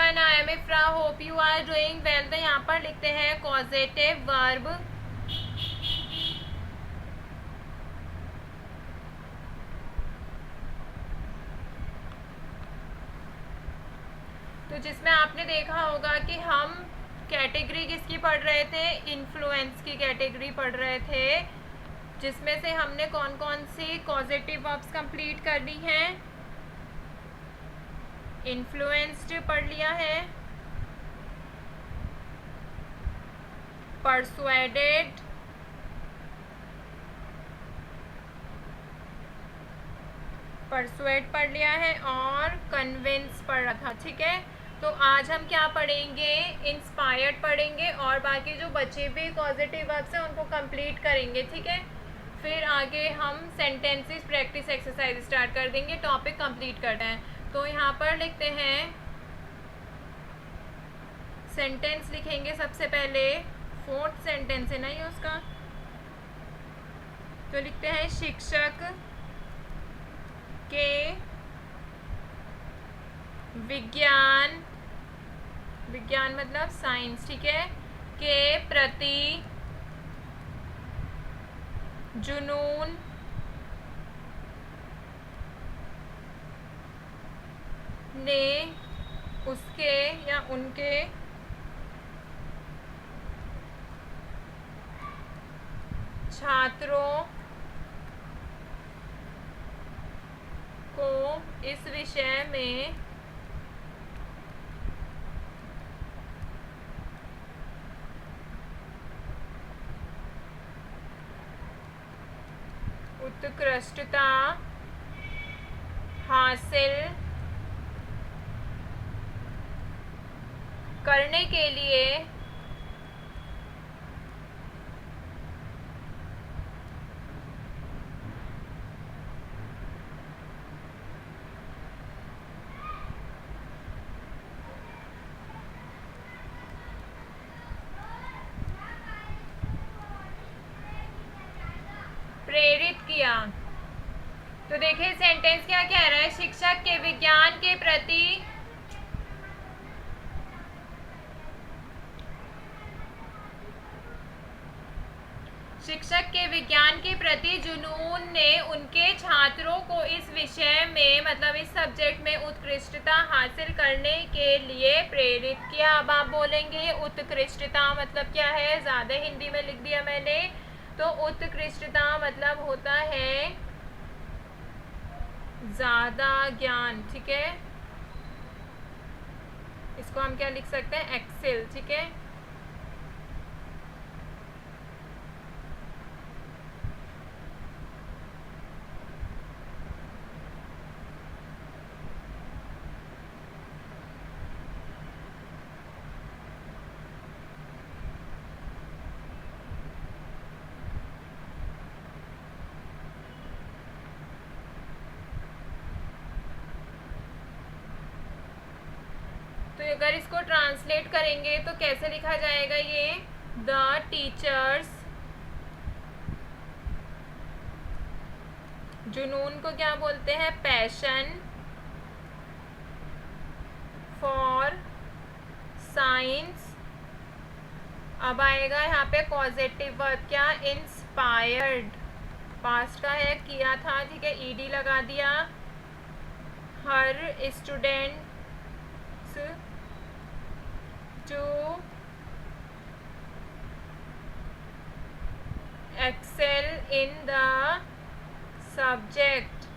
Everyone, I am Ifra, hope you are doing well. तो यहाँ पर लिखते हैं कॉजेटिव वर्ब। तो जिसमें आपने देखा होगा कि हम कैटेगरी किसकी पढ़ रहे थे, इन्फ्लुएंस की कैटेगरी पढ़ रहे थे, जिसमें से हमने कौन कौन सी कॉजेटिव वर्ब्स कंप्लीट कर ली हैं। इन्फ्लुएंस्ड पढ़ लिया है, परसुएडेड, परसुएड पढ़ लिया है और कन्विंस पढ़ा था। ठीक है, तो आज हम क्या पढ़ेंगे, इंस्पायर्ड पढ़ेंगे और बाकी जो बचे भी पॉजिटिव वर्ब्स हैं उनको कंप्लीट करेंगे। ठीक है, फिर आगे हम सेंटेंसेस प्रैक्टिस एक्सरसाइज स्टार्ट कर देंगे, टॉपिक कंप्लीट करना है। तो यहाँ पर लिखते हैं, सेंटेंस लिखेंगे सबसे पहले, फोर्थ सेंटेंस है ना ये उसका। तो लिखते हैं शिक्षक के विज्ञान, विज्ञान मतलब साइंस, ठीक है, के प्रति जुनून ने उसके या उनके छात्रों को इस विषय में उत्कृष्टता हासिल करने के लिए प्रेरित किया। तो देखिए सेंटेंस क्या कह रहा है, शिक्षक के विज्ञान के प्रति शिक्षक के विज्ञान के प्रति जुनून ने उनके छात्रों को इस विषय में, मतलब इस सब्जेक्ट में उत्कृष्टता हासिल करने के लिए प्रेरित किया। अब आप बोलेंगे उत्कृष्टता मतलब क्या है, ज़्यादा हिंदी में लिख दिया मैंने। तो उत्कृष्टता मतलब होता है ज़्यादा ज्ञान। ठीक है, इसको हम क्या लिख सकते हैं, एक्सेल। ठीक है, तो अगर इसको ट्रांसलेट करेंगे तो कैसे लिखा जाएगा ये, द टीचर्स, जुनून को क्या बोलते हैं, पैशन फॉर साइंस। अब आएगा यहाँ पे पॉजिटिव वर्ब क्या, इंस्पायर्ड, पास्ट का है, किया था। ठीक है, ईडी लगा दिया। हर students to excel in the subject।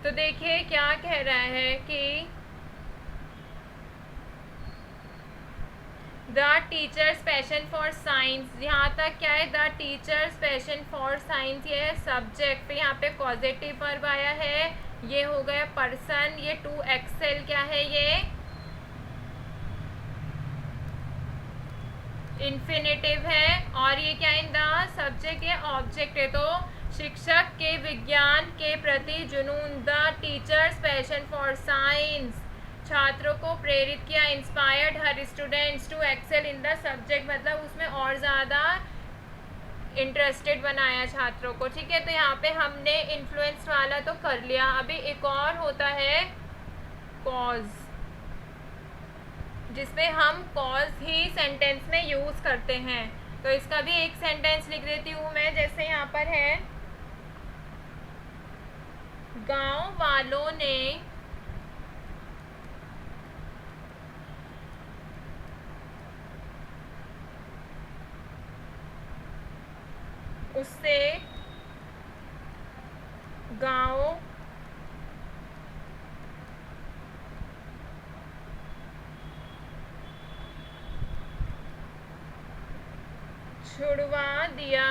तो देखिए क्या कह रहा है कि the teachers passion for science, यहाँ तक क्या है, the teachers passion for science, ये है सब्जेक्ट। फिर यहाँ पे पॉजिटिव वर्ब आया है, ये हो गया पर्सन, ये टू एक्सेल क्या है, ये इन्फिनेटिव है, और ये क्या, इन द सब्जेक्ट, ये ऑब्जेक्ट है। तो शिक्षक के विज्ञान के प्रति जुनून, the teachers passion for science, छात्रों को प्रेरित किया, inspired her students to excel in the subject, मतलब उसमें और ज़्यादा इंटरेस्टेड बनाया छात्रों को। ठीक है, तो यहाँ पे हमने इन्फ्लुएंस वाला तो कर लिया। अभी एक और होता है कॉज, जिसमें हम कॉज ही सेंटेंस में यूज करते हैं। तो इसका भी एक सेंटेंस लिख देती हूँ मैं, जैसे यहाँ पर है, गांव वालों ने उससे गांव छुड़वा दिया।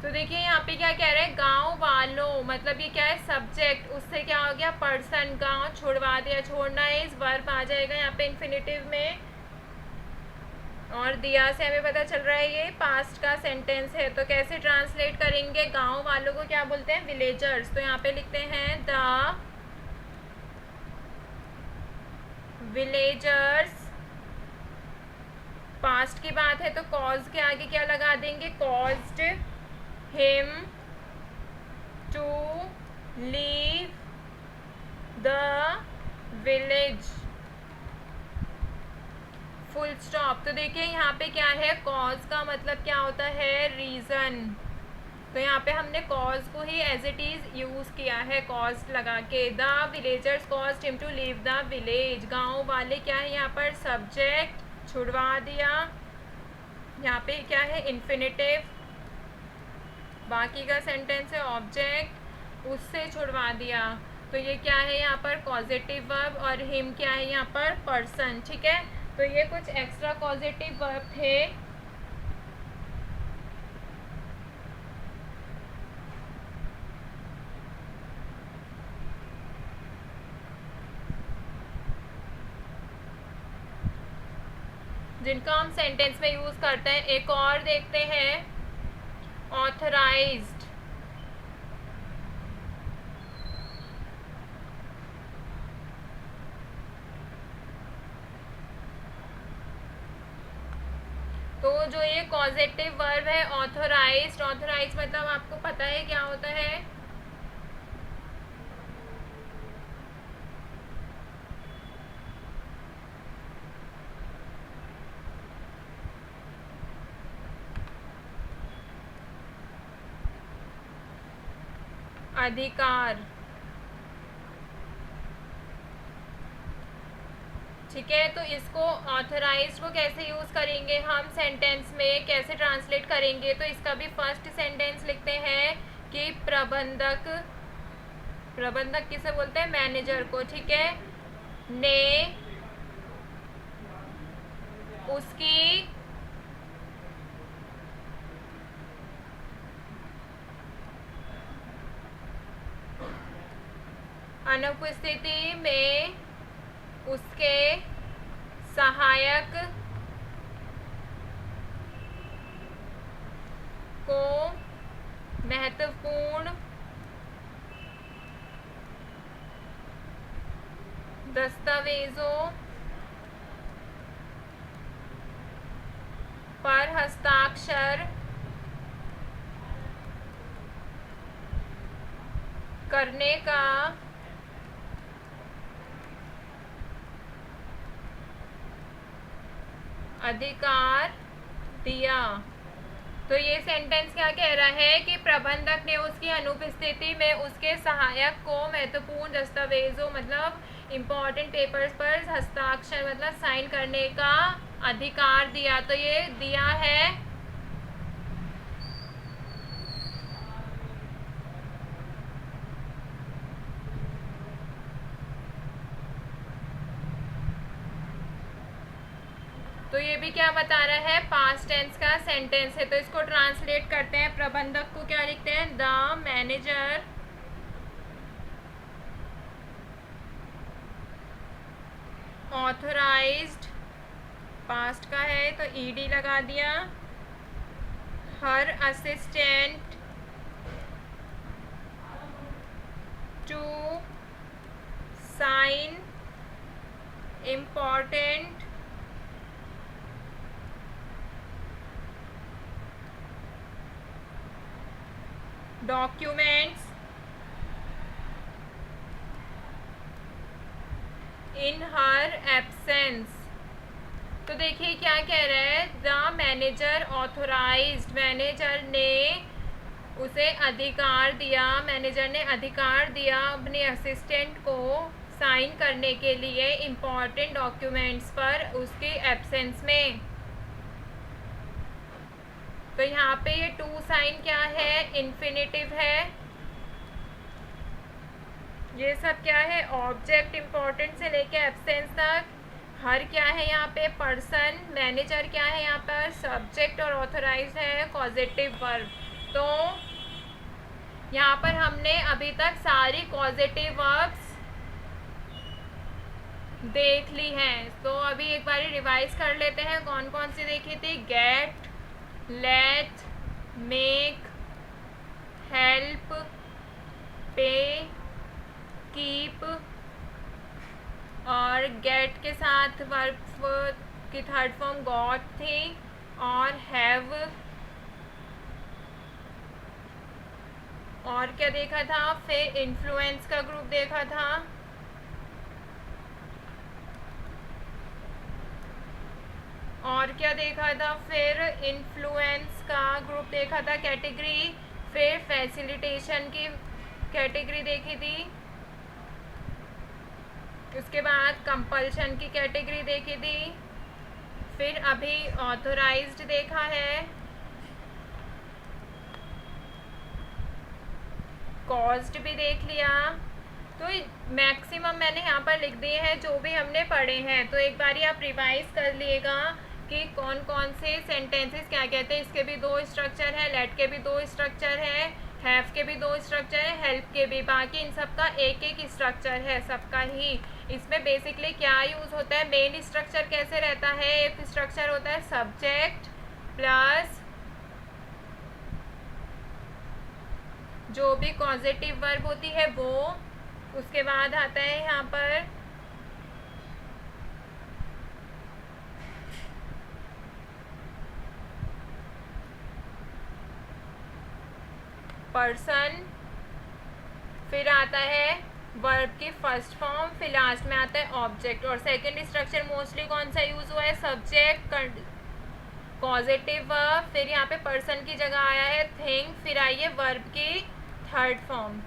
तो देखिए यहाँ पे क्या कह रहे हैं, गांव वालों, मतलब ये क्या है, सब्जेक्ट, उससे क्या हो गया, पर्सन, गांव छुड़वा दिया, छोड़ना इज वर्ब आ जाएगा यहाँ पे इन्फिनेटिव में, और दिया से हमें पता चल रहा है ये पास्ट का सेंटेंस है। तो कैसे ट्रांसलेट करेंगे, गांव वालों को क्या बोलते हैं, विलेजर्स। तो यहाँ पे लिखते हैं द विलेजर्स, पास्ट की बात है तो कॉज के आगे क्या लगा देंगे, caused him to leave the village, full stop. तो देखिए यहाँ पे क्या है, कॉज का मतलब क्या होता है, रीज़न। तो यहाँ पे हमने कॉज को ही एज इट इज़ यूज़ किया है, कॉज लगा के। The villagers caused him to leave the village, गांव वाले क्या है यहाँ पर, सब्जेक्ट, छुड़वा दिया, यहाँ पे क्या है, इन्फिनेटिव, बाकी का सेंटेंस है ऑब्जेक्ट, उससे छुड़वा दिया। तो ये क्या है यहाँ पर, कॉजेटिव वर्ब, और हिम क्या है यहाँ पर, पर्सन। ठीक है, तो ये कुछ एक्स्ट्रा कॉजेटिव वर्ब थे। जिनका हम सेंटेंस में यूज करते हैं। एक और देखते हैं, ऑथराइज्ड। तो जो ये कॉजेटिव वर्ब है ऑथराइज्ड, ऑथराइज्ड मतलब आपको पता है क्या होता है, अधिकार। ठीक है, तो इसको ऑथराइज्ड को कैसे यूज करेंगे हम सेंटेंस में, कैसे ट्रांसलेट करेंगे। तो इसका भी फर्स्ट सेंटेंस लिखते हैं कि प्रबंधक, प्रबंधक किसे बोलते हैं, मैनेजर को। ठीक है, ने उसकी अनुपस्थिति में उसके सहायक को महत्वपूर्ण दस्तावेजों पर हस्ताक्षर करने का अधिकार दिया। तो ये सेंटेंस क्या कह रहा है कि प्रबंधक ने उसकी अनुपस्थिति में उसके सहायक को महत्वपूर्ण दस्तावेजों, मतलब इम्पोर्टेंट पेपर्स पर हस्ताक्षर मतलब साइन करने का अधिकार दिया। तो ये दिया है तो ये भी क्या बता रहा है, पास्ट टेंस का सेंटेंस है। तो इसको ट्रांसलेट करते हैं, प्रबंधक को क्या लिखते हैं, द मैनेजर ऑथराइज्ड, पास्ट का है तो ईडी लगा दिया, her assistant to sign important documents in her absence. तो देखिए क्या कह रहा है, द मैनेजर ऑथोराइज्ड, मैनेजर ने उसे अधिकार दिया, मैनेजर ने अधिकार दिया अपने असिस्टेंट को साइन करने के लिए इम्पॉर्टेंट डॉक्यूमेंट्स पर उसके एब्सेंस में। तो यहाँ पे ये टू साइन क्या है, इन्फिनिटिव है। ये सब क्या है, ऑब्जेक्ट इम्पॉर्टेंट से लेके एब्सेंस तक। हर क्या है यहाँ पे, पर्सन। मैनेजर क्या है यहाँ पर, सब्जेक्ट। और ऑथोराइज है कॉजेटिव वर्ब। तो यहाँ पर हमने अभी तक सारी कॉजेटिव वर्ब्स देख ली हैं। तो अभी एक बार रिवाइज कर लेते हैं कौन कौन सी देखी थी। गेट, लेट, मेक, हेल्प, पे, कीप। और गेट के साथ वर्ब की थर्ड फॉर्म गॉट थी। और हैव। और क्या देखा था, फिर इन्फ्लुएंस का ग्रुप देखा था। और क्या देखा था, फिर इन्फ्लुएंस का ग्रुप देखा था, कैटेगरी। फिर फैसिलिटेशन की कैटेगरी देखी थी। उसके बाद कंपल्शन की कैटेगरी देखी थी। फिर अभी ऑथोराइज्ड देखा है। कॉज्ड भी देख लिया। तो मैक्सिमम मैंने यहाँ पर लिख दिए हैं जो भी हमने पढ़े हैं। तो एक बारी आप रिवाइज कर लिएगा कि कौन कौन से सेंटेंसेस क्या कहते हैं। इसके भी दो स्ट्रक्चर है, लेट के भी दो स्ट्रक्चर है, हैव के भी दो स्ट्रक्चर है, हेल्प के भी। बाकी इन सब का एक एक स्ट्रक्चर है सबका ही। इसमें बेसिकली क्या यूज़ होता है, मेन स्ट्रक्चर कैसे रहता है, एक स्ट्रक्चर होता है सब्जेक्ट प्लस जो भी कॉजेटिव वर्ब होती है वो। उसके बाद आता है यहाँ पर पर्सन। फिर आता है वर्ब की फर्स्ट फॉर्म। फिर लास्ट में आता है ऑब्जेक्ट। और सेकंड स्ट्रक्चर मोस्टली कौन सा यूज़ हुआ है, सब्जेक्ट, पॉजिटिव वर्ब। फिर यहाँ पे पर्सन की जगह आया है थिंग। फिर आई है वर्ब की थर्ड फॉर्म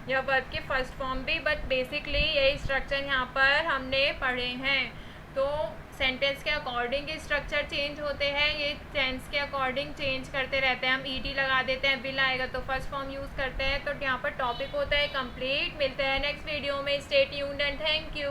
या वर्ब की फर्स्ट फॉर्म भी। बट बेसिकली यही स्ट्रक्चर यहाँ पर हमने पढ़े हैं। तो सेंटेंस के अकॉर्डिंग स्ट्रक्चर चेंज होते हैं, ये टेंस के अकॉर्डिंग चेंज करते रहते हैं। हम ईडी लगा देते हैं, विल आएगा तो फर्स्ट फॉर्म यूज़ करते हैं। तो यहाँ पर टॉपिक होता है कंप्लीट। मिलते हैं नेक्स्ट वीडियो में। Stay tuned and thank you.